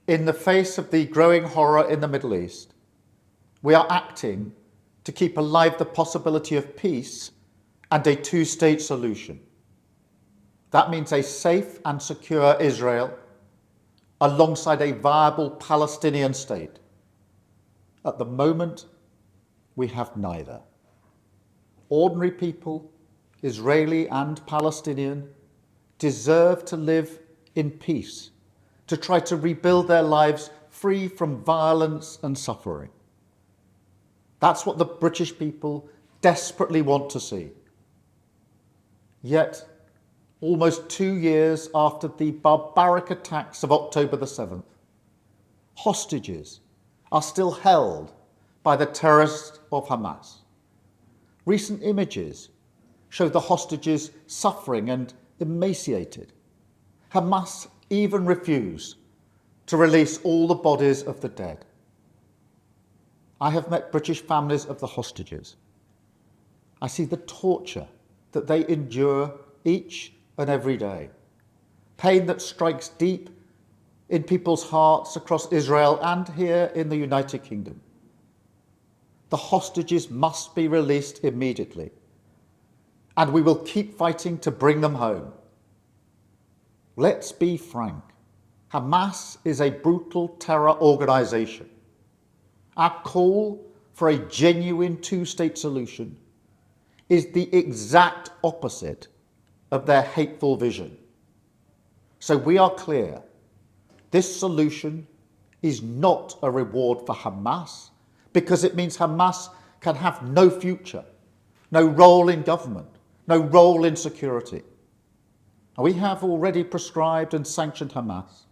In the face of the growing horror in the Middle East, we are acting to keep alive the possibility of peace and a two-state solution. That means a safe and secure Israel alongside a viable Palestinian state. At the moment, we have neither. Ordinary people, Israeli and Palestinian, deserve to live in peace, to try to rebuild their lives free from violence and suffering. That's what the British people desperately want to see. Yet, almost 2 years after the barbaric attacks of October the 7th, hostages are still held by the terrorists of Hamas. Recent images show the hostages suffering and emaciated. Hamas even refuse to release all the bodies of the dead. I have met British families of the hostages. I see the torture that they endure each and every day, pain that strikes deep in people's hearts across Israel and here in the United Kingdom. The hostages must be released immediately, and we will keep fighting to bring them home. Let's be frank. Hamas is a brutal terror organization. Our call for a genuine two-state solution is the exact opposite of their hateful vision. So we are clear. This solution is not a reward for Hamas because it means Hamas can have no future, no role in government, no role in security. We have already prescribed and sanctioned Hamas,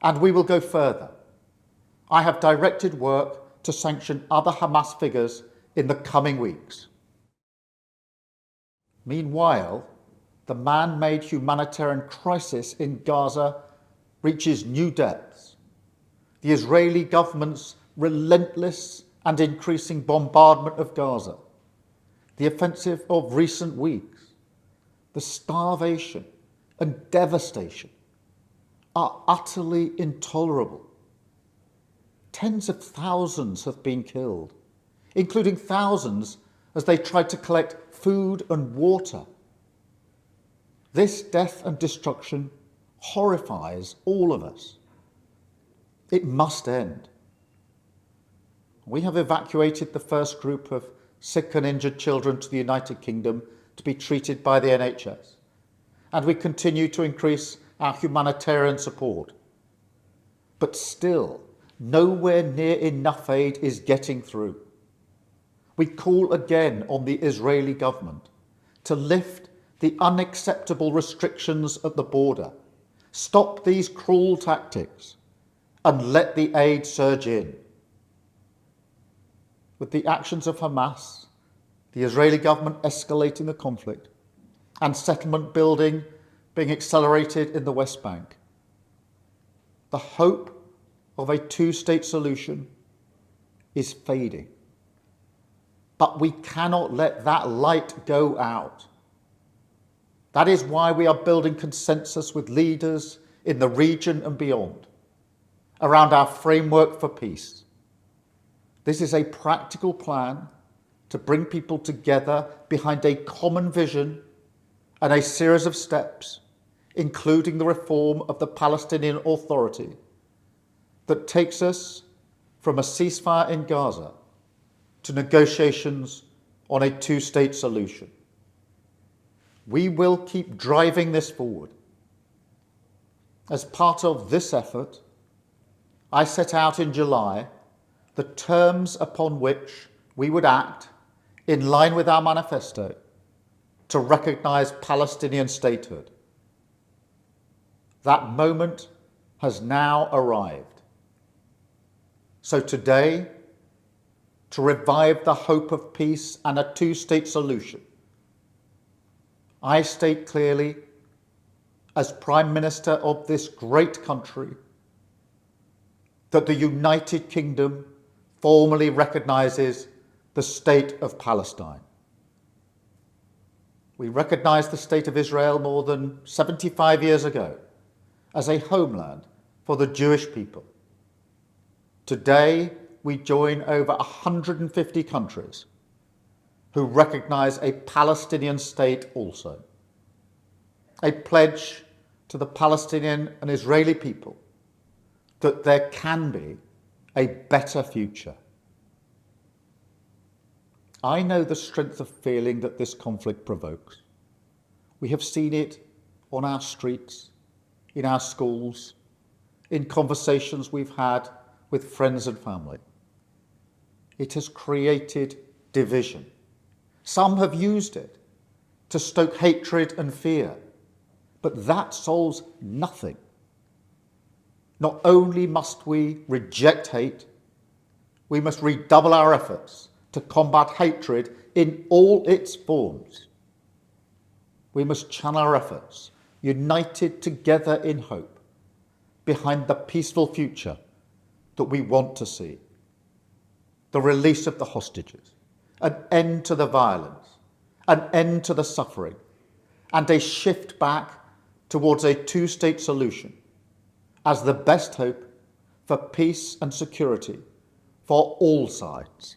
and we will go further. I have directed work to sanction other Hamas figures in the coming weeks. Meanwhile, the man-made humanitarian crisis in Gaza reaches new depths. The Israeli government's relentless and increasing bombardment of Gaza, the offensive of recent weeks, the starvation and devastation are utterly intolerable. Tens of thousands have been killed, including thousands as they tried to collect food and water. This death and destruction horrifies all of us. It must end. We have evacuated the first group of sick and injured children to the United Kingdom to be treated by the NHS, and we continue to increase our humanitarian support. But still, nowhere near enough aid is getting through. We call again on the Israeli government to lift the unacceptable restrictions at the border, stop these cruel tactics, and let the aid surge in. With the actions of Hamas, the Israeli government escalating the conflict, and settlement building being accelerated in the West Bank, the hope of a two-state solution is fading. But we cannot let that light go out. That is why we are building consensus with leaders in the region and beyond around our framework for peace. This is a practical plan to bring people together behind a common vision and a series of steps, including the reform of the Palestinian Authority, that takes us from a ceasefire in Gaza to negotiations on a two-state solution. We will keep driving this forward. As part of this effort, I set out in July the terms upon which we would act in line with our manifesto to recognise Palestinian statehood. That moment has now arrived. So today, to revive the hope of peace and a two-state solution, I state clearly, as Prime Minister of this great country, that the United Kingdom formally recognises the State of Palestine. We recognised the State of Israel more than 75 years ago as a homeland for the Jewish people. Today, we join over 150 countries who recognise a Palestinian state also. A pledge to the Palestinian and Israeli people that there can be a better future. I know the strength of feeling that this conflict provokes. We have seen it on our streets, in our schools, in conversations we've had with friends and family. It has created division. Some have used it to stoke hatred and fear, but that solves nothing. Not only must we reject hate, we must redouble our efforts to combat hatred in all its forms. We must channel our efforts, united together in hope, behind the peaceful future that we want to see. The release of the hostages, an end to the violence, an end to the suffering, and a shift back towards a two-state solution as the best hope for peace and security for all sides.